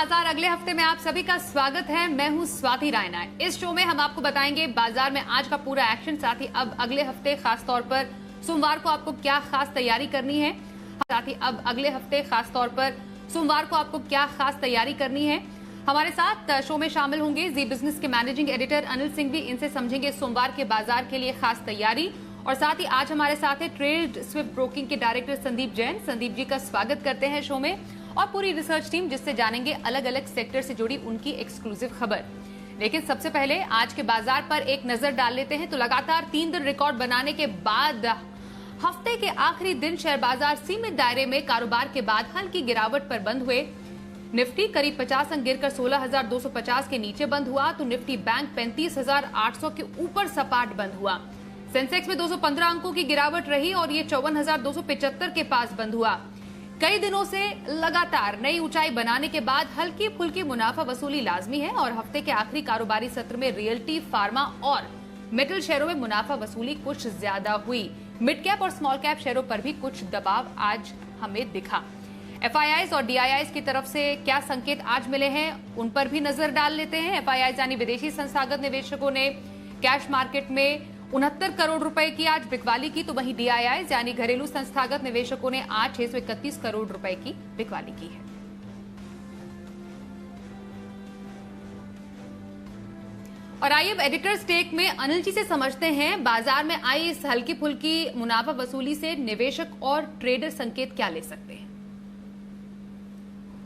बाजार अगले हफ्ते में आप सभी का स्वागत है। मैं हूं स्वाति रायना। इस शो में हम आपको बताएंगे बाजार में आज का पूरा एक्शन, साथ ही अब अगले हफ्ते खास तौर पर सोमवार को आपको क्या खास तैयारी करनी है। हमारे साथ शो में शामिल होंगे जी बिजनेस के मैनेजिंग एडिटर अनिल सिंह भी। इनसे समझेंगे सोमवार के बाजार के लिए खास तैयारी। और साथ ही आज हमारे साथ है ट्रेड स्विफ्ट ब्रोकिंग के डायरेक्टर संदीप जैन। संदीप जी का स्वागत करते हैं शो में, और पूरी रिसर्च टीम जिससे जानेंगे अलग अलग सेक्टर से जुड़ी उनकी एक्सक्लूसिव खबर। लेकिन सबसे पहले आज के बाजार पर एक नजर डाल लेते हैं। तो लगातार 3 दिन रिकॉर्ड बनाने के बाद हफ्ते के आखिरी दिन शेयर बाजार सीमित दायरे में कारोबार के बाद हल्की गिरावट पर बंद हुए। निफ्टी करीब 50 अंक गिरकर 16,250 के नीचे बंद हुआ, तो निफ्टी बैंक 35,800 के ऊपर सपाट बंद हुआ। सेंसेक्स में 215 अंकों की गिरावट रही और ये 54,275 के पास बंद हुआ। कई दिनों से लगातार नई ऊंचाई बनाने के बाद हल्की फुल्की मुनाफा वसूली लाजमी है, और हफ्ते के आखिरी कारोबारी सत्र में रियल्टी, फार्मा और मेटल शेयरों में मुनाफा वसूली कुछ ज्यादा हुई। मिड कैप और स्मॉल कैप शेयरों पर भी कुछ दबाव आज हमें दिखा। एफआईआईज और डीआईआईज की तरफ से क्या संकेत आज मिले हैं, उन पर भी नजर डाल लेते हैं। एफआईआईज यानी विदेशी संस्थागत निवेशकों ने कैश मार्केट में 69 करोड़ रुपए की आज बिकवाली की, तो वहीं डीआईआईज यानी घरेलू संस्थागत निवेशकों ने आज 631 करोड़ रुपए की बिकवाली की है। और आइए अब एडिटर स्टेक में अनिल जी से समझते हैं बाजार में आई इस हल्की फुल्की मुनाफा वसूली से निवेशक और ट्रेडर संकेत क्या ले सकते हैं।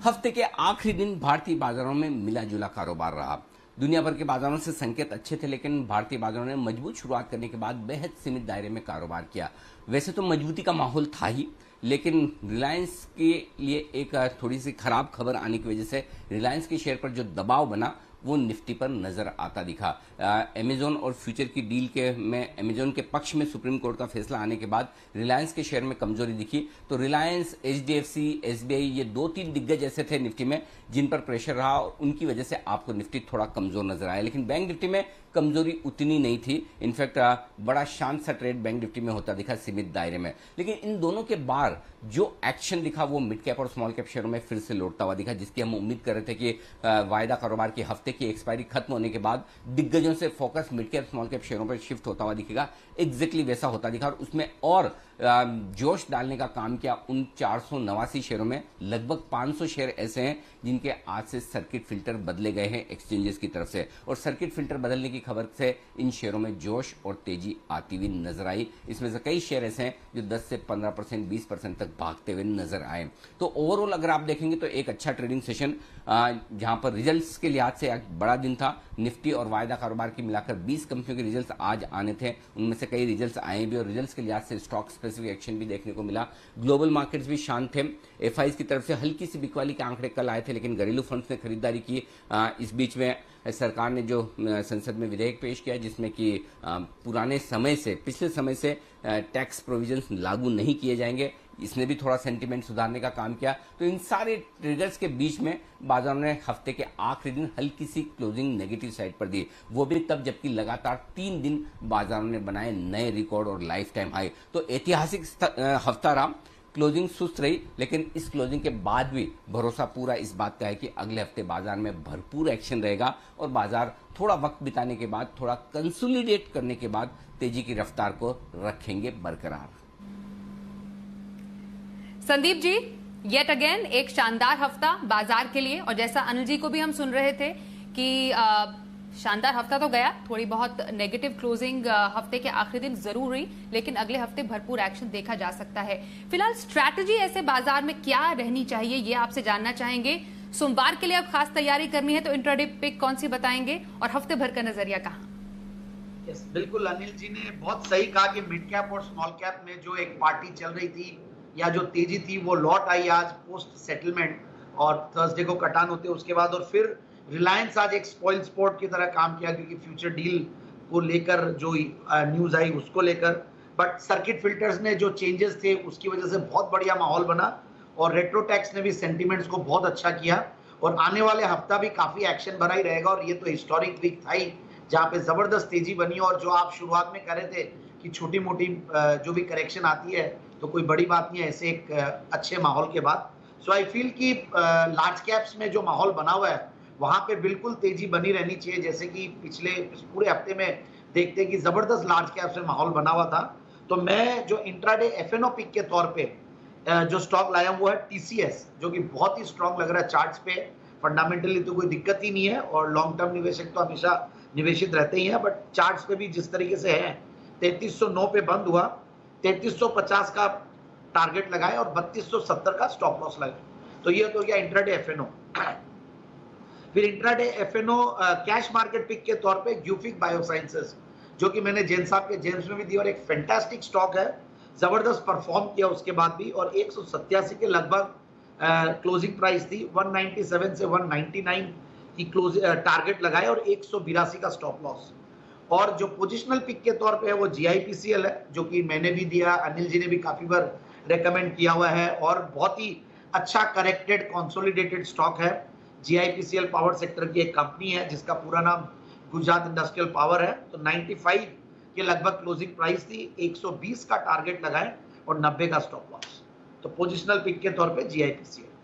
हफ्ते के आखिरी दिन भारतीय बाजारों में मिला जुला कारोबार रहा। दुनिया भर के बाजारों से संकेत अच्छे थे, लेकिन भारतीय बाजारों ने मजबूत शुरुआत करने के बाद बेहद सीमित दायरे में कारोबार किया। वैसे तो मजबूती का माहौल था ही, लेकिन रिलायंस के लिए एक थोड़ी सी खराब खबर आने की वजह से रिलायंस के शेयर पर जो दबाव बना वो निफ्टी पर नजर आता दिखा। अमेजॉन और फ्यूचर की डील के में अमेजॉन के पक्ष में सुप्रीम कोर्ट का फैसला आने के बाद रिलायंस के शेयर में कमजोरी दिखी। तो रिलायंस, एचडीएफसी, एसबीआई, ये 2-3 दिग्गज ऐसे थे निफ्टी में जिन पर प्रेशर रहा, और उनकी वजह से आपको निफ्टी थोड़ा कमजोर नजर आया। लेकिन बैंक निफ्टी में कमजोरी उतनी नहीं थी। इनफैक्ट बड़ा शांत सा ट्रेड बैंक निफ्टी में होता दिखा सीमित दायरे में। लेकिन इन दोनों के बाद जो एक्शन दिखा वो मिड कैप और स्मॉल कैप शेयरों में फिर से लौटता हुआ दिखा, जिसकी हम उम्मीद कर रहे थे कि वायदा कारोबार के हफ्ते की एक्सपायरी खत्म होने के बाद दिग्गजों से focus mid cap small cap शेयरों पर शिफ्ट होता हुआ दिखेगा। एग्जैक्टली वैसा होता दिखा, और उसमें और जोश डालने का काम किया। उन 489 शेयरों में लगभग 500 शेयर ऐसे हैं जिनके आज से सर्किट फिल्टर बदले गए हैं एक्सचेंजेस की तरफ से, और सर्किट फिल्टर बदलने की खबर से इन शेयरों में जोश और तेजी आती हुई नजर आई। इसमें से कई शेयर ऐसे हैं जो 10 से 15%, 20% तक भागते हुए नजर आए। तो ओवरऑल अगर आप देखेंगे तो एक अच्छा ट्रेडिंग सेशन, जहां पर रिजल्ट्स के लिहाज से एक बड़ा दिन था। निफ्टी और वायदा कारोबार की मिलाकर 20 कंपनियों के रिजल्ट्स आज आने थे, उनमें से कई रिजल्ट्स आए भी, और रिजल्ट्स के लिहाज से स्टॉक स्पेसिफिक एक्शन भी देखने को मिला। ग्लोबल मार्केट्स भी शांत थे। एफआईआईज की तरफ से हल्की सी बिकवाली के आंकड़े कल आए थे, लेकिन घरेलू फंड्स ने खरीदारी की। इस बीच में सरकार ने जो संसद में विधेयक पेश किया जिसमें कि पिछले समय से टैक्स प्रोविजंस लागू नहीं किए जाएंगे, इसने भी थोड़ा सेंटीमेंट सुधारने का काम किया। तो इन सारे ट्रिगर्स के बीच में बाजार ने हफ्ते के आखिरी दिन हल्की सी क्लोजिंग नेगेटिव साइड पर दी, वो भी तब जबकि लगातार 3 दिन बाजारों ने बनाए नए रिकॉर्ड और लाइफ टाइम हाई। तो ऐतिहासिक हफ्ता रहा। क्लोजिंग सुस्त रही, लेकिन इस क्लोजिंग के बाद भी भरोसा पूरा इस बात का है कि अगले हफ्ते बाजार में भरपूर एक्शन रहेगा, और बाजार थोड़ा वक्त बिताने के बाद, थोड़ा कंसोलिडेट करने के बाद तेजी की रफ्तार को रखेंगे बरकरार। संदीप जी, येट अगेन एक शानदार हफ्ता बाजार के लिए, और जैसा अनिल जी को भी हम सुन रहे थे कि शानदार हफ्ता तो गया, थोड़ी बहुत नेगेटिव क्लोजिंग हफ्ते के आखिरी दिन जरूर हुई, लेकिन अगले हफ्ते भरपूर एक्शन देखा जा सकता है। फिलहाल स्ट्रैटेजी ऐसे बाजार में क्या रहनी चाहिए, ये आपसे जानना चाहेंगे। सोमवार के लिए अब खास तैयारी करनी है तो इंट्राडे पिक कौन सी बताएंगे, और हफ्ते भर का नजरिया कहाँ? बिल्कुल, अनिल जी ने बहुत सही कहा कि मिड कैप और स्मॉल कैप में जो एक पार्टी चल रही थी या जो तेजी थी वो लौट आई आज पोस्ट सेटलमेंट, और थर्सडे को कटान होते उसके बाद, और फिर रिलायंस आज एक स्पॉइल स्पोर्ट की तरह काम किया क्योंकि फ्यूचर डील को लेकर जो न्यूज आई उसको लेकर। बट सर्किट फिल्टर्स ने जो चेंजेस थे उसकी वजह से बहुत बढ़िया माहौल बना, और रेट्रो टैक्स ने भी सेंटिमेंट्स को बहुत अच्छा किया, और आने वाले हफ्ता भी काफी एक्शन भरा ही रहेगा। और ये तो हिस्टोरिक वीक था ही जहाँ पे जबरदस्त तेजी बनी, और जो आप शुरुआत में कह रहे थे कि छोटी मोटी जो भी करेक्शन आती है तो कोई बड़ी बात नहीं है ऐसे एक अच्छे माहौल के बाद। सो आई फील कि लार्ज कैप्स में जो माहौल बना हुआ है वहां पे बिल्कुल तेजी बनी रहनी चाहिए, जैसे कि पिछले पूरे हफ्ते में देखते हैं कि जबरदस्त लार्ज कैप्स में माहौल बना हुआ था। तो मैं जो इंट्राडे एफएनओ पिक के तौर पे जो स्टॉक लाया हूं वो है टीसीएस, जो कि बहुत ही स्ट्रांग लग रहा है चार्ट्स पे। फंडामेंटली तो कोई दिक्कत ही नहीं है और लॉन्ग टर्म निवेशक तो हमेशा निवेशित रहते ही हैं, बट चार्ट्स पे भी जिस तरीके से है 3309 पे बंद हुआ, 3350 का टारगेट लगाए और 3270 का स्टॉप लॉस लगाए। तो ये तो गया इंट्राडे एफएनओ। फिर intraday FNO cash market pick के तौर पे ग्यूफिक बायोसाइंसेस, जो कि मैंने जैन साहब के जेम्स में भी दी और एक फैंटास्टिक स्टॉक है, जबरदस्त परफॉर्म किया उसके बाद भी, और 187 के लगभग क्लोजिंग प्राइस थी। 197 से 199 की टारगेट लगाए और 182 का स्टॉप लॉस। और जो पोजिशनल पिक के तौर पे है वो GIPCL है, जो कि मैंने भी दिया, अनिल जी ने भी काफी बार रेकमेंड किया हुआ है और बहुत ही अच्छा करेक्टेड कंसोलिडेटेड स्टॉक है। GIPCL पावर सेक्टर की एक कंपनी है जिसका पूरा नाम गुजरात इंडस्ट्रियल पावर है। तो 95 के लगभग क्लोजिंग प्राइस थी, 120 का टारगेट लगाए और 90 का स्टॉप लॉस। तो पोजिशनल पिक के तौर पे GIPCL।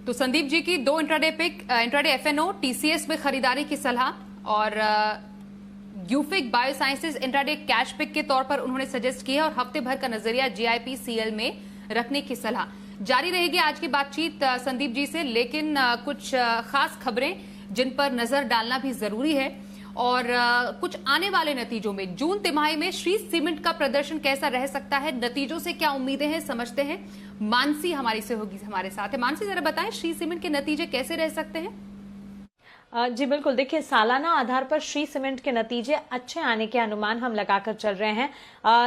तो संदीप जी की 2 intraday pick, intraday FNO, TCS में खरीदारी की सलाह और Gufic biosciences intraday cash pick के तौर पर उन्होंने सजेस्ट किया और हफ्ते भर का नजरिया GIPCL में रखने की सलाह। जारी रहेगी आज की बातचीत संदीप जी से, लेकिन कुछ खास खबरें जिन पर नजर डालना भी जरूरी है और कुछ आने वाले नतीजों में जून तिमाही में श्री सीमेंट का प्रदर्शन कैसा रह सकता है, नतीजों से क्या उम्मीदें हैं, समझते हैं। मानसी हमारी से होगी, हमारे साथ है। मानसी, जरा बताएं श्री सीमेंट के नतीजे कैसे रह सकते हैं? जी बिल्कुल, देखिए सालाना आधार पर श्री सीमेंट के नतीजे अच्छे आने के अनुमान हम लगाकर चल रहे हैं।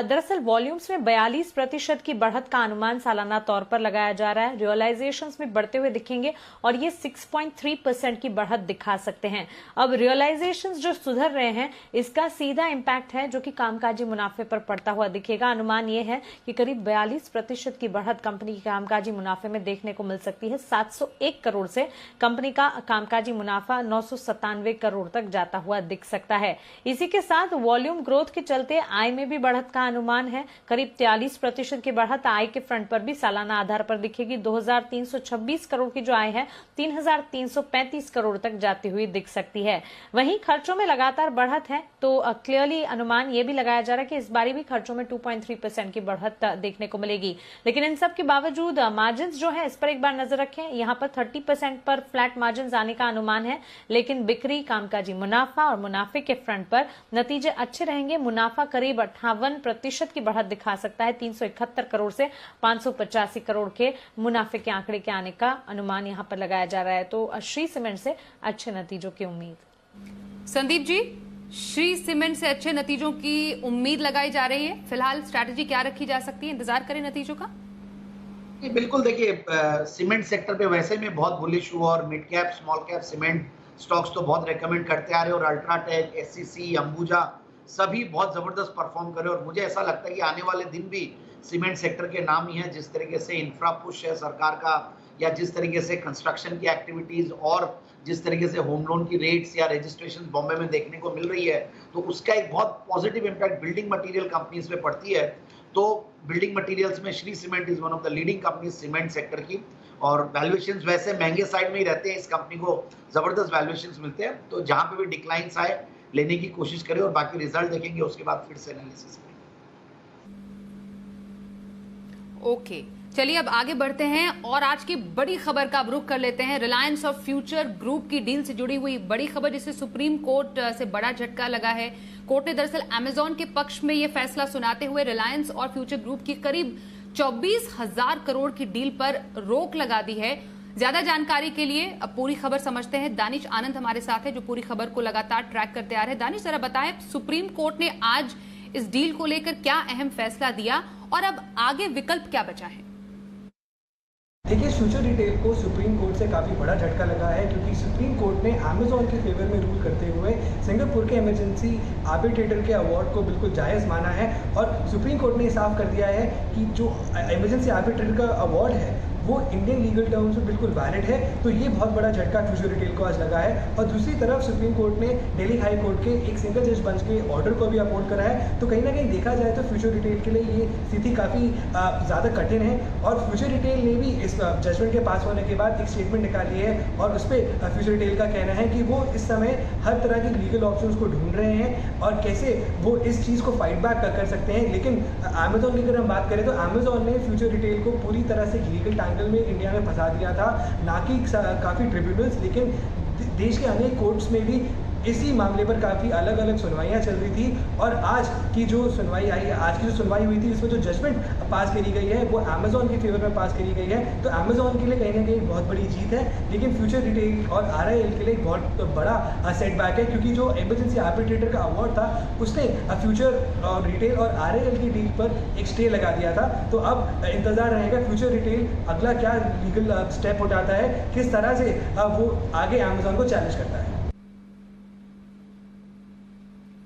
दरअसल वॉल्यूम्स में 42% की बढ़त का अनुमान सालाना तौर पर लगाया जा रहा है। रियलाइजेशंस में बढ़ते हुए दिखेंगे और ये 6.3% की बढ़त दिखा सकते हैं। अब रियलाइजेशंस जो सुधर रहे हैं इसका सीधा इम्पैक्ट है जो कि कामकाजी मुनाफे पर पड़ता हुआ दिखेगा। अनुमान ये है कि करीब 42% की बढ़त कंपनी के कामकाजी मुनाफे में देखने को मिल सकती है। 701 करोड़ से कंपनी का कामकाजी मुनाफा 997 करोड़ तक जाता हुआ दिख सकता है। इसी के साथ वॉल्यूम ग्रोथ के चलते आय में भी बढ़त का अनुमान है। करीब 43% की बढ़त आय के फ्रंट पर भी सालाना आधार पर दिखेगी। 2326 करोड़ की जो आय है 3335 करोड़ तक जाती हुई दिख सकती है। वहीं खर्चों में लगातार बढ़त है, तो क्लियरली अनुमान यह भी लगाया जा रहा है कि इस बारी भी खर्चों में 2.3% की बढ़त देखने को मिलेगी। लेकिन इन सब के बावजूद मार्जिन जो है इस पर एक बार नजर रखें। यहाँ पर 30% पर फ्लैट मार्जिन आने का अनुमान है, लेकिन बिक्री, कामकाजी मुनाफा और मुनाफे के फ्रंट पर नतीजे अच्छे रहेंगे। मुनाफा करीब 58% की बढ़त दिखा सकता है। 371 करोड़ से 585 करोड़ के मुनाफे के आंकड़े के आने का अनुमान यहां पर लगाया जा रहा है। तो श्री सीमेंट से अच्छे नतीजों की उम्मीद। संदीप जी, श्री सीमेंट से अच्छे नतीजों की उम्मीद लगाई जा रही है। फिलहाल स्ट्रैटेजी क्या रखी जा सकती है? इंतजार करें नतीजों का? बिल्कुल, देखिए सीमेंट सेक्टर पे वैसे मैं बहुत बुलिश हूँ और mid cap small cap cement stocks तो बहुत रेकमेंड करते आ रहे और अल्ट्राटेक, SCC, अंबुजा सभी बहुत जबरदस्त परफॉर्म करे और मुझे ऐसा लगता है कि आने वाले दिन भी सीमेंट सेक्टर के नाम ही है। जिस तरीके से इंफ्रा पुश है सरकार का, या जिस तरीके से कंस्ट्रक्शन की एक्टिविटीज और जिस तरीके से होम लोन की रेट्स या रजिस्ट्रेशन बॉम्बे में देखने को मिल रही है, तो उसका एक बहुत positive impact building material companies पे पड़ती है। तो बिल्डिंग मटेरियल्स में Shree cement is one of the leading company cement sector की, और वैल्यूएशंस वैसे महंगे साइड में ही रहते हैं। इस कंपनी को जबरदस्त वैल्यूएशंस मिलते हैं, तो जहां पे भी डिक्लाइंस आए लेने की कोशिश करें और बाकी रिजल्ट देखेंगे उसके बाद फिर से एनालिसिस करें। ओके, चलिए अब आगे बढ़ते हैं और आज की बड़ी खबर का अब रुख कर लेते हैं। रिलायंस और फ्यूचर ग्रुप की डील से जुड़ी हुई बड़ी खबर, जिसे सुप्रीम कोर्ट से बड़ा झटका लगा है। कोर्ट ने दरअसल अमेजॉन के पक्ष में यह फैसला सुनाते हुए रिलायंस और फ्यूचर ग्रुप की करीब 24,000 करोड़ की डील पर रोक लगा दी है। ज्यादा जानकारी के लिए अब पूरी खबर समझते हैं। दानिश आनंद हमारे साथ है जो पूरी खबर को लगातार ट्रैक करते आ रहे हैं। दानिश, जरा बताएं सुप्रीम कोर्ट ने आज इस डील को लेकर क्या अहम फैसला दिया और अब आगे विकल्प क्या बचा है? देखिए, फ्यूचर रिटेल को सुप्रीम कोर्ट से काफ़ी बड़ा झटका लगा है, क्योंकि सुप्रीम कोर्ट ने अमेजॉन के फेवर में रूल करते हुए सिंगापुर के इमरजेंसी आर्बिट्रेटर के अवार्ड को बिल्कुल जायज़ माना है। और सुप्रीम कोर्ट ने साफ कर दिया है कि जो इमरजेंसी आर्बिट्रेटर का अवार्ड है वो इंडियन लीगल टर्म्स में बिल्कुल वैलिड है। तो ये बहुत बड़ा झटका फ्यूचर रिटेल को आज लगा है। और दूसरी तरफ सुप्रीम कोर्ट ने दिल्ली हाई कोर्ट के एक सिंगल जज बेंच के ऑर्डर को भी अपहोल्ड करा है। तो कहीं ना कहीं देखा जाए तो फ्यूचर रिटेल के लिए ये स्थिति काफ़ी ज़्यादा कठिन है। और फ्यूचर रिटेल ने भी इस जजमेंट के पास होने के बाद एक स्टेटमेंट निकाली है और उस पर फ्यूचर रिटेल का कहना है कि वो इस समय हर तरह की लीगल ऑप्शंस को ढूंढ रहे हैं और कैसे वो इस चीज़ को फाइट बैक कर सकते हैं। लेकिन अमेजोन की अगर हम बात करें तो अमेजोन ने फ्यूचर रिटेल को पूरी तरह से लीगल टैंगल में इंडिया में फंसा दिया था, ना कि काफ़ी ट्रिब्यूनल्स, लेकिन देश के अनेक कोर्ट्स में भी इसी मामले पर काफ़ी अलग अलग सुनवाइयाँ चल रही थी। और आज की जो सुनवाई आई है, आज की जो सुनवाई हुई थी, इसमें जो जजमेंट पास करी गई है वो अमेजोन के फेवर में पास करी गई है। तो अमेजोन के लिए कहीं ना कहीं बहुत बड़ी जीत है, लेकिन फ्यूचर रिटेल और RIL के लिए बहुत बड़ा सेटबैक है, क्योंकि जो इमरजेंसी आर्बिट्रेटर का अवार्ड था उसने फ्यूचर रिटेल और RIL की डील पर एक स्टे लगा दिया था। तो अब इंतजार रहेगा फ्यूचर रिटेल अगला क्या लीगल स्टेप उठाता है, किस तरह से वो आगे अमेजोन को चैलेंज करता है।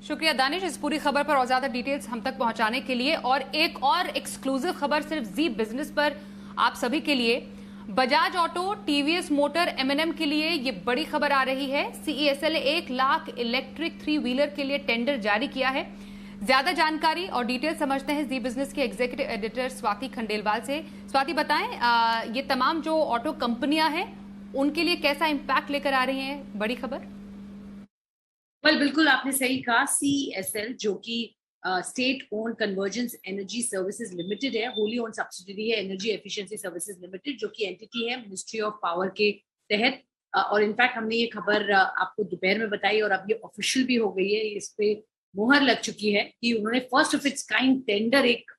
शुक्रिया दानिश इस पूरी खबर पर और ज्यादा डिटेल्स हम तक पहुंचाने के लिए। और एक और एक्सक्लूसिव खबर सिर्फ जी बिजनेस पर आप सभी के लिए। Bajaj auto, TVS motor, M&M के लिए ये बड़ी खबर आ रही है। CESL ने 1 लाख इलेक्ट्रिक 3 व्हीलर के लिए टेंडर जारी किया है। ज्यादा जानकारी और डिटेल समझते हैं जी बिजनेस के एग्जीक्यूटिव एडिटर स्वाति खंडेलवाल से। स्वाति बताएं, ये तमाम जो ऑटो कंपनियां हैं उनके लिए कैसा इम्पैक्ट लेकर आ रही हैं बड़ी खबर? बिल्कुल आपने सही कहा। CESL जो कि state own convergence energy services limited है, होली ओन सब्सिडरी है एनर्जी एफिशिएंसी सर्विसेज लिमिटेड, जो कि एंटिटी है मिनिस्ट्री ऑफ पावर के तहत। और इनफैक्ट हमने ये खबर आपको दोपहर में बताई और अब ये ऑफिशियल भी हो गई है, इस पे मुहर लग चुकी है कि उन्होंने first of its kind tender एक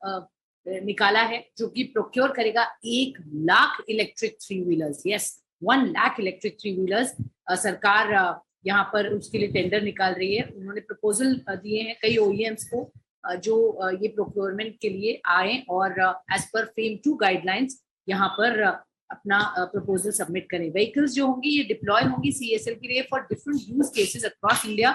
निकाला है जो कि प्रोक्योर करेगा 1 lakh electric 3 wheelers. Yes, 1 lakh electric 3 wheelers सरकार यहाँ पर उसके लिए टेंडर निकाल रही है। उन्होंने प्रपोजल दिए हैं कई OEMs को जो ये प्रोक्योरमेंट के लिए आए और एज पर FAME 2 गाइडलाइंस यहाँ पर अपना प्रपोजल सबमिट करें। व्हीकल्स जो होंगी ये डिप्लॉय होंगी CESL के लिए for different use cases across India.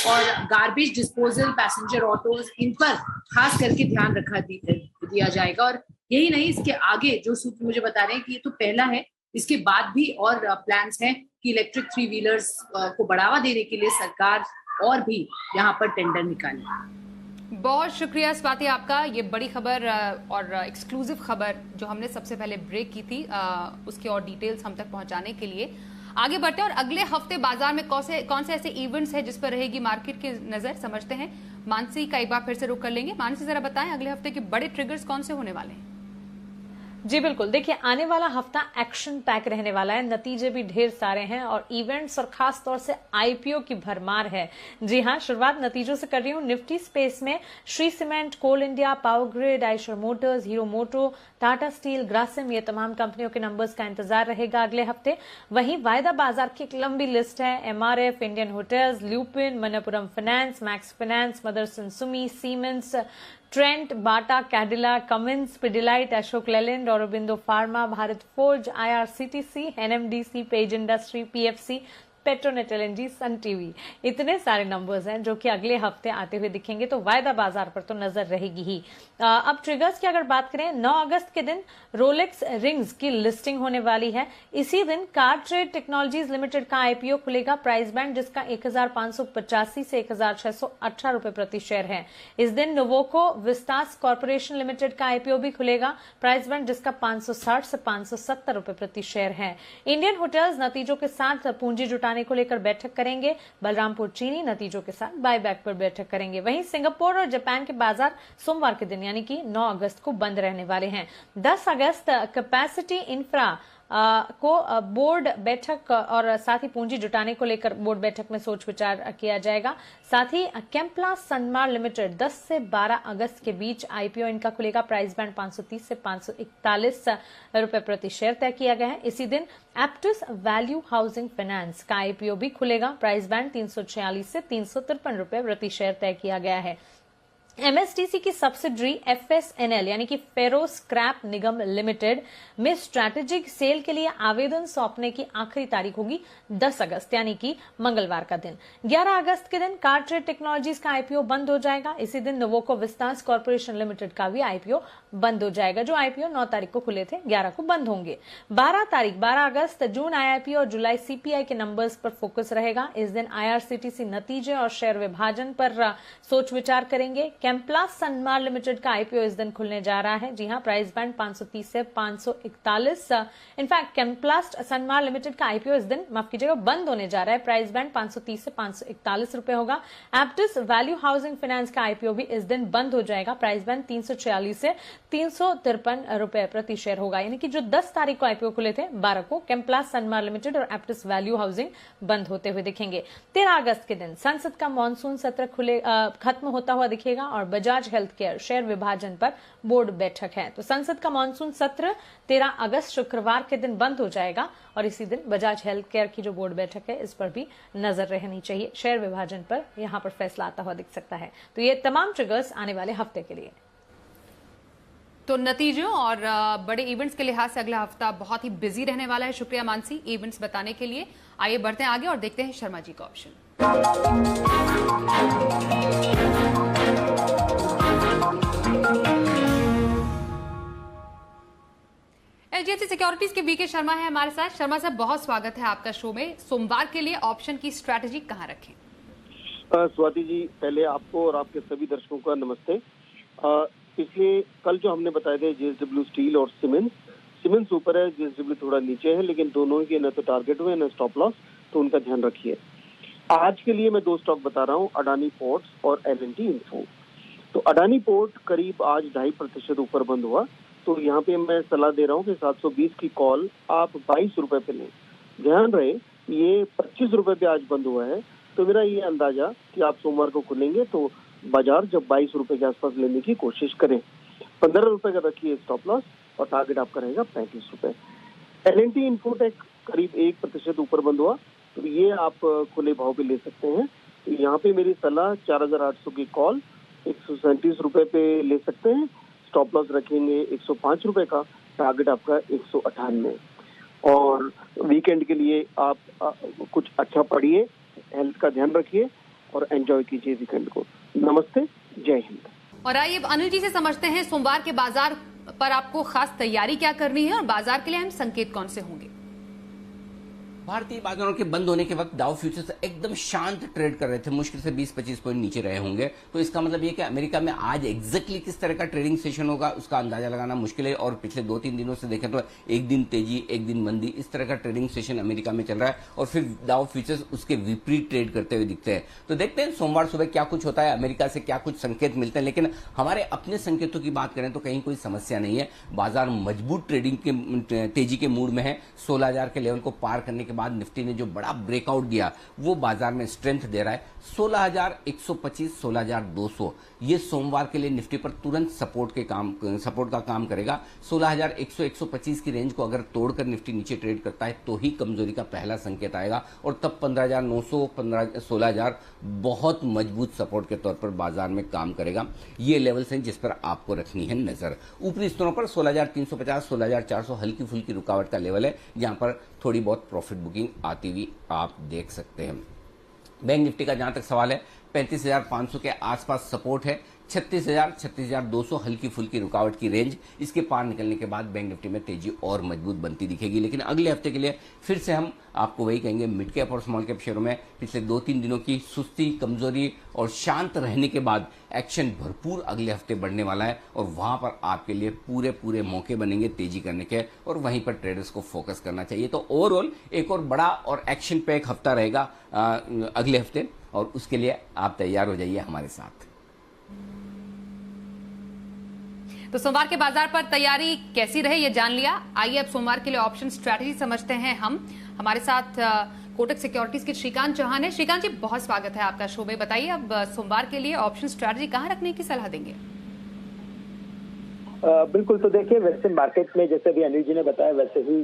और गार्बेज डिस्पोजल, पैसेंजर ऑटोज, इन पर खास करके ध्यान रखा दिया जाएगा। और यही नहीं, इसके आगे जो सूत्र मुझे बता रहे हैं कि ये तो पहला है, इसके बाद भी और प्लान्स हैं कि इलेक्ट्रिक 3 व्हीलर्स को बढ़ावा देने के लिए सरकार और भी यहाँ पर टेंडर निकाले। बहुत शुक्रिया स्वाति आपका। ये बड़ी खबर और एक्सक्लूसिव खबर जो हमने सबसे पहले ब्रेक की थी उसके और डिटेल्स हम तक पहुंचाने के लिए आगे बढ़ते हैं। और अगले हफ्ते बाजार में कौन से ऐसे इवेंट्स हैं जिस पर रहेगी मार्केट की नजर, समझते हैं। मानसी का एक बार फिर से रुक कर लेंगे। मानसी जरा बताएं अगले हफ्ते के बड़े ट्रिगर्स कौन से होने वाले हैं? जी बिल्कुल, देखिए आने वाला हफ्ता एक्शन पैक रहने वाला है। नतीजे भी ढेर सारे हैं और इवेंट्स और खास तौर से IPO की भरमार है। जी हाँ, शुरुआत नतीजों से कर रही हूँ। निफ्टी स्पेस में Shree Cement, Coal India, Power Grid, Eicher Motors, Hero Moto, Tata Steel, Grasim, ये तमाम कंपनियों के नंबर्स का इंतजार रहेगा अगले हफ्ते। वहीं वायदा बाजार की एक लंबी लिस्ट है। MRF, Indian Hotels, Lupin, Manappuram Finance, Max Finance, Motherson Sumi, Siemens, Trent, Bata, Cadila, Cummins, Pidilite, Ashok Leyland, Aurobindo Pharma, Bharat Forge, IRCTC, NMDC, Page Industry, PFC, Petronet LNG, Sun TV, इतने सारे नंबर्स हैं जो कि अगले हफ्ते आते हुए दिखेंगे। तो वायदा बाजार पर तो नजर रहेगी ही। अब ट्रिगर्स की अगर बात करें, 9 अगस्त के दिन रोलेक्स रिंग्स की लिस्टिंग होने वाली है। इसी दिन कार ट्रेड टेक्नोलॉजीज लिमिटेड का IPO खुलेगा। प्राइस बैंड जिसका 1585 से 1618 रुपए प्रति शेयर है। इस दिन नोवोको विस्तास कॉर्पोरेशन लिमिटेड का IPO भी खुलेगा। प्राइस बैंड जिसका 560 से 570 रुपए प्रति शेयर है। इंडियन होटल्स नतीजों के साथ पूंजी जुटाने को लेकर बैठक करेंगे। बलरामपुर चीनी नतीजों के साथ बायबैक पर बैठक करेंगे। वहीं सिंगापुर और जापान के बाजार सोमवार के दिन यानी कि 9 अगस्त को बंद रहने वाले हैं। 10 अगस्त कैपेसिटी इंफ्रा को बोर्ड बैठक और साथ ही पूंजी जुटाने को लेकर बोर्ड बैठक में सोच विचार किया जाएगा। साथ ही केम्प्ला सनमार लिमिटेड 10 से 12 अगस्त के बीच IPO इनका खुलेगा। प्राइस बैंड 530 से 541 रुपए प्रति शेयर तय किया गया है। इसी दिन एप्टस वैल्यू हाउसिंग फाइनेंस का IPO भी खुलेगा। प्राइस बैंड 346 से 353 रुपए प्रति शेयर तय किया गया है। एमएसटीसी की सब्सिडरी एफएसएनएल यानी कि फेरो स्क्रैप निगम लिमिटेड में स्ट्रैटेजिक सेल के लिए आवेदन सौंपने की आखिरी तारीख होगी 10 अगस्त यानी कि मंगलवार का दिन। 11 अगस्त के दिन कार्ट्रेड टेक्नोलॉजीज का आईपीओ बंद हो जाएगा। इसी दिन नोवोको विस्तास कॉर्पोरेशन लिमिटेड का भी आईपीओ बंद हो जाएगा। जो आईपीओ 9 तारीख को खुले थे 11 को बंद होंगे। 12 अगस्त जून आईआईपीओ और जुलाई सीपीआई के नंबर्स पर फोकस रहेगा। इस दिन आईआरसीटीसी नतीजे और शेयर विभाजन पर सोच विचार करेंगे। कैम्प्लास्ट सनमार लिमिटेड का आईपीओ इस दिन खुलने जा रहा है। जी हां, प्राइस बैंड 530 से 541। इनफैक्ट कैम्प्लास्ट सनमार लिमिटेड का आईपीओ इस दिन माफ कीजिएगा बंद होने जा रहा है। प्राइस बैंड 530 से 541 रुपए होगा। एप्टिस वैल्यू हाउसिंग फाइनेंस का आईपीओ भी इस दिन बंद हो जाएगा। प्राइस बैंड 346 से 353 रुपए प्रति शेयर होगा। यानी कि जो 10 तारीख को आईपीओ खुले थे 12 को कैम्प्लास्ट सनमार लिमिटेड और एप्टिस वैल्यू हाउसिंग बंद होते हुए दिखेंगे। 13 अगस्त के दिन संसद का मानसून सत्र खत्म होता हुआ दिखेगा और बजाज हेल्थ केयर शेयर विभाजन पर बोर्ड बैठक है। तो संसद का मानसून सत्र 13 अगस्त शुक्रवार के दिन बंद हो जाएगा और इसी दिन बजाज हेल्थ केयर की जो बोर्ड बैठक है इस पर भी नजर रहनी चाहिए। शेयर विभाजन पर यहां पर फैसला आता हुआ दिख सकता है। तो ये तमाम ट्रिगर्स आने वाले हफ्ते के लिए। तो नतीजों और बड़े इवेंट्स के लिहाज से अगला हफ्ता बहुत ही बिजी रहने वाला है। शुक्रिया मानसी इवेंट्स बताने के लिए। आइए बढ़ते हैं आगे और देखते हैं शर्मा जी का ऑप्शन। एचडीएफसी सिक्योरिटीज के बीके शर्मा है हमारे साथ। शर्मा साहब, बहुत स्वागत है आपका शो में। सोमवार के लिए ऑप्शन की स्ट्रैटेजी कहां रखें? स्वाति जी, पहले आपको और आपके सभी दर्शकों का नमस्ते। पिछले कल जो हमने बताए थे जेएसडब्ल्यू स्टील और सीमेंस ऊपर है, जेएसडब्ल्यू थोड़ा नीचे है, लेकिन दोनों के न तो टारगेट हुए न स्टॉप लॉस, तो उनका ध्यान रखिए। आज के लिए मैं 2 स्टॉक बता रहा हूँ, अडानी पोर्ट्स और एल&टी इन्फो। तो अडानी पोर्ट करीब आज 2.5% ऊपर बंद हुआ। तो यहाँ पे मैं सलाह दे रहा हूँ कि 720 की कॉल आप 22 रुपए पे लें। ध्यान रहे ये 25 रुपए पे आज बंद हुआ है। तो मेरा ये अंदाजा कि आप सोमवार को खुलेंगे तो बाजार जब 22 रुपए के आसपास लेने की कोशिश करें। 15 रुपए का रखिए स्टॉप लॉस और टारगेट आपका रहेगा 35 रुपए। एल&टी इन्फोटेक करीब 1% ऊपर बंद हुआ, तो ये आप खुले भाव पे ले सकते हैं। तो यहाँ पे मेरी सलाह 4800 की कॉल 137 रुपए पे ले सकते हैं। स्टॉप लॉस रखेंगे 105 रुपए का, टारगेट आपका 198। और वीकेंड के लिए आप कुछ अच्छा पढ़िए, हेल्थ का ध्यान रखिए और एंजॉय कीजिए वीकेंड को। नमस्ते, जय हिंद। और आइए अब अनिल जी से समझते हैं सोमवार के बाजार पर आपको खास तैयारी क्या करनी है और बाजार के लिए अहम संकेत कौन से होंगे? भारतीय बाजारों के बंद होने के वक्त डाउ फ्यूचर्स एकदम शांत ट्रेड कर रहे थे, मुश्किल से 20-25 पॉइंट नीचे रहे होंगे। तो इसका मतलब ये कि अमेरिका में आज एग्जैक्टली किस तरह का ट्रेडिंग सेशन होगा उसका अंदाजा लगाना मुश्किल है। और पिछले 2-3 दिनों से देखें तो एक दिन तेजी एक दिन मंदी, इस तरह का ट्रेडिंग सेशन अमेरिका में चल रहा है और फिर डाउ फ्यूचर्स उसके विपरीत ट्रेड करते हुए दिखते हैं। तो देखते हैं सोमवार सुबह क्या कुछ होता है, अमेरिका से क्या कुछ संकेत मिलते हैं। लेकिन हमारे अपने संकेतों की बात करें तो कहीं कोई समस्या नहीं है। बाजार मजबूत ट्रेडिंग के तेजी के मूड में है। 16,000 के लेवल को पार करने के बाद निफ्टी ने जो बड़ा ब्रेकआउट दिया वो बाजार में स्ट्रेंथ दे रहा है। 16,125, 16,200 ये सोमवार के लिए निफ्टी पर तुरंत सपोर्ट का काम करेगा। 16,100-125 की रेंज को अगर तोड़कर निफ्टी नीचे ट्रेड करता है तो ही कमजोरी का पहला संकेत आएगा और तब 15,900, 16,000 बहुत मजबूत सपोर्ट के तौर पर बाजार में काम करेगा। ये लेवल्स हैं जिस पर आपको रखनी है नजर। ऊपरी स्तरों पर 16,350, 16,400 हल्की फुल्की रुकावट का लेवल है जहां पर थोड़ी बहुत प्रॉफिट बुकिंग आती हुई आप देख सकते हैं। बैंक निफ्टी का जहां तक सवाल है 35,500 के आसपास सपोर्ट है। 36,000, 36,200 हल्की फुल्की रुकावट की रेंज, इसके पार निकलने के बाद बैंक निफ्टी में तेजी और मजबूत बनती दिखेगी। लेकिन अगले हफ्ते के लिए फिर से हम आपको वही कहेंगे, मिड कैप और स्मॉल कैप शेयरों में पिछले 2-3 दिनों की सुस्ती, कमजोरी और शांत रहने के बाद एक्शन भरपूर अगले हफ्ते बढ़ने वाला है और वहां पर आपके लिए पूरे मौके बनेंगे तेजी करने के और वहीं पर ट्रेडर्स को फोकस करना चाहिए। तो ओवरऑल एक और बड़ा और एक्शन पैक हफ्ता रहेगा अगले हफ्ते और उसके लिए आप तैयार हो जाइए हमारे साथ। तो सोमवार के बाजार पर तैयारी कैसी रहे ये जान लिया। आइए अब सोमवार के लिए ऑप्शन स्ट्रैटेजी समझते हैं हम। हमारे साथ कोटक सिक्योरिटीज के श्रीकांत चौहान है। श्रीकांत जी, बहुत स्वागत है आपका शो में। बताइए अब सोमवार के लिए ऑप्शन स्ट्रैटेजी कहां रखने की सलाह देंगे? बिल्कुल, तो देखिए वैसे मार्केट में जैसे भी अनिल जी ने बताया वैसे ही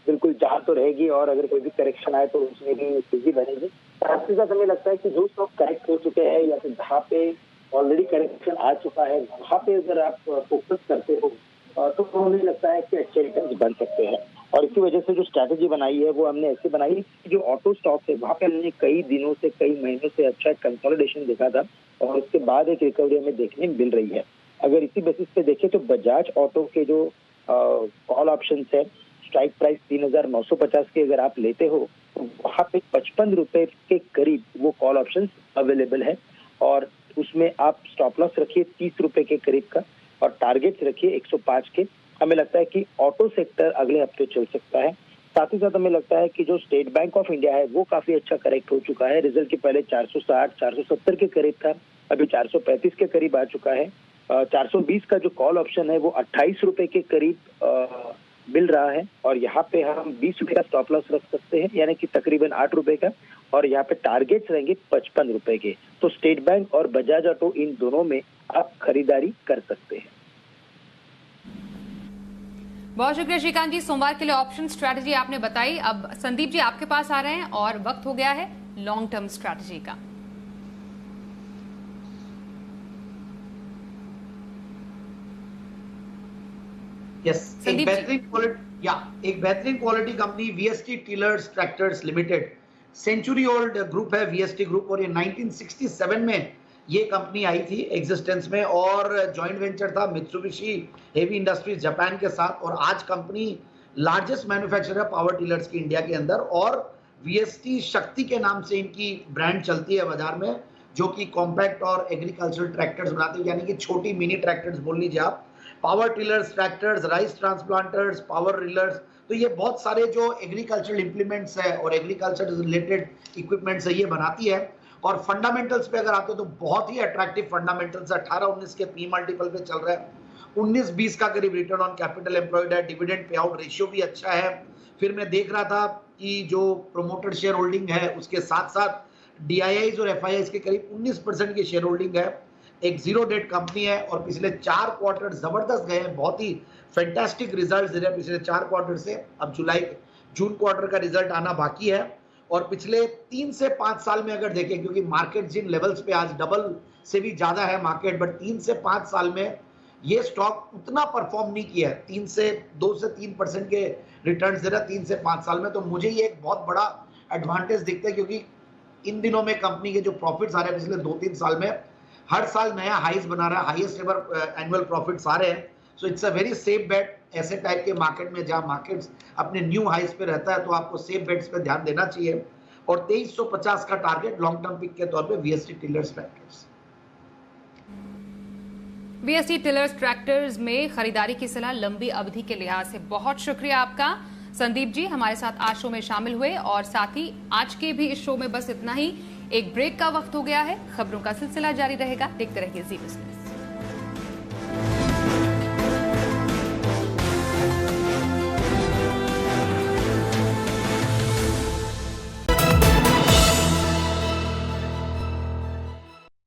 बिल्कुल चाह तो रहेगी और अगर कोई भी करेक्शन आए तो उसमें भी तेजी बनेगी। ऐसा समय लगता है कि जो स्टॉक करेक्ट हो चुके हैं या फिर जहाँ पे ऑलरेडी करेक्शन आ चुका है, वहाँ पे अगर आप फोकस करते हो तो मुझे लगता है कि अच्छे रिटर्न बन सकते हैं। और इसी वजह से जो स्ट्रैटेजी बनाई है वो हमने ऐसे बनाई कि जो ऑटो स्टॉक है वहाँ पे हमने कई दिनों से, कई महीनों से अच्छा कंसोलिडेशन देखा था और उसके बाद एक रिकवरी हमें देखने मिल रही है। अगर इसी बेसिस पे देखें तो बजाज ऑटो के जो कॉल ऑप्शन है, स्ट्राइक प्राइस 3,950 के अगर आप लेते हो तो वहाँ पे 55 रुपए के करीब वो कॉल ऑप्शन अवेलेबल है और उसमें आप स्टॉप लॉस रखिए 30 रुपए के करीब का और टारगेट्स रखिए 105 के। हमें लगता है कि ऑटो सेक्टर अगले हफ्ते चल सकता है। साथ ही साथ हमें लगता है कि जो स्टेट बैंक ऑफ इंडिया है वो काफी अच्छा करेक्ट हो चुका है। रिजल्ट के पहले 460, 470 के करीब था, अभी 435 के करीब आ चुका है। 420 का जो कॉल ऑप्शन है वो 28 रुपए के करीब मिल रहा है और यहाँ पे हम 20 रुपए का स्टॉप लॉस रख सकते हैं, यानी कि तकरीबन 8 रुपए का, और यहाँ पे टारगेट्स रहेंगे 55 रुपए के। तो स्टेट बैंक और बजाज ऑटो इन दोनों में आप खरीदारी कर सकते हैं। बहुत शुक्रिया श्रीकांत जी, सोमवार के लिए ऑप्शन स्ट्रैटेजी आपने बताई। अब संदीप जी आपके पास आ रहे हैं और वक्त हो गया है लॉन्ग टर्म स्ट्रैटेजी का। एक बेहतरीन quality company VST Tillers Tractors limited, century old group है वीएसटी ग्रुप, और ये 1967 में ये कंपनी आई थी एग्जिस्टेंस में और जॉइंट वेंचर था मित्सुबिशी हेवी इंडस्ट्रीज जापान के साथ। और आज कंपनी लार्जेस्ट मैन्युफैक्चरर है पावर टिलर्स की इंडिया के अंदर और वीएसटी शक्ति के नाम से इनकी ब्रांड चलती है बाजार में, जो कि कॉम्पैक्ट और एग्रीकल्चरल ट्रैक्टर्स बनाते हैं, यानी कि छोटी मिनी ट्रैक्टर्स बोल लीजिए आप। Power tillers, tractors, rice transplanters, power tillers, तो ये बहुत सारे जो एग्रीकल्चरल इंप्लीमेंट्स है और एग्रीकल्चर रिलेटेड इक्विपमेंट्स है ये बनाती है। और फंडामेंटल्स पे अगर आते हो तो बहुत ही अट्रैक्टिव फंडामेंटल्स 18-19 के पी मल्टीपल पे चल रहा है, 19-20 का करीब रिटर्न ऑन कैपिटल एम्प्लॉयड है, डिविडेंड पे आउट रेशियो भी अच्छा है। फिर मैं देख रहा था कि जो प्रोमोटर शेयर होल्डिंग है उसके साथ साथ डीआईआईज और एफआईआईज के करीब 19% की शेयर होल्डिंग है। एक जीरो डेट कंपनी है और पिछले 4 क्वार्टर जबरदस्त गए हैं, बहुत ही फैंटास्टिक रिजल्ट्स दे रहे हैं पिछले 4 क्वार्टर से। अब जून क्वार्टर का रिजल्ट आना बाकी है और पिछले 3 से 5 साल में अगर देखें, क्योंकि मार्केट जिन लेवल्स पे आज डबल से भी ज्यादा है मार्केट, बट 3 से 5 साल में ये स्टॉक उतना परफॉर्म नहीं किया है। 2 से 3% के रिटर्न दे रहा है 3 से 5 साल में। तो मुझे ये एक बहुत बड़ा एडवांटेज दिखता है, क्योंकि इन दिनों में कंपनी के जो प्रॉफिट्स आ रहे हैं पिछले 2-3 साल में, हर साल नया हाईज बना रहा है, हाईएस्ट एवर एनुअल प्रॉफिट्स आ रहे हैं। So it's a very safe bet. ऐसे टाइप के मार्केट में जहां मार्केट्स अपने न्यू हाईज पे रहता है तो आपको सेफ बेट्स पे ध्यान देना चाहिए। और 2350 का टारगेट लॉन्ग टर्म पिक के तौर पे VST Tillers tractors. VST Tillers tractors में खरीदारी की सलाह लंबी अवधि के लिहाज से। बहुत शुक्रिया आपका संदीप जी, हमारे साथ आज शो में शामिल हुए। और साथ ही आज के भी इस शो में बस इतना ही। एक ब्रेक का वक्त हो गया है, खबरों का सिलसिला जारी रहेगा। देखते रहिए जी बिजनेस।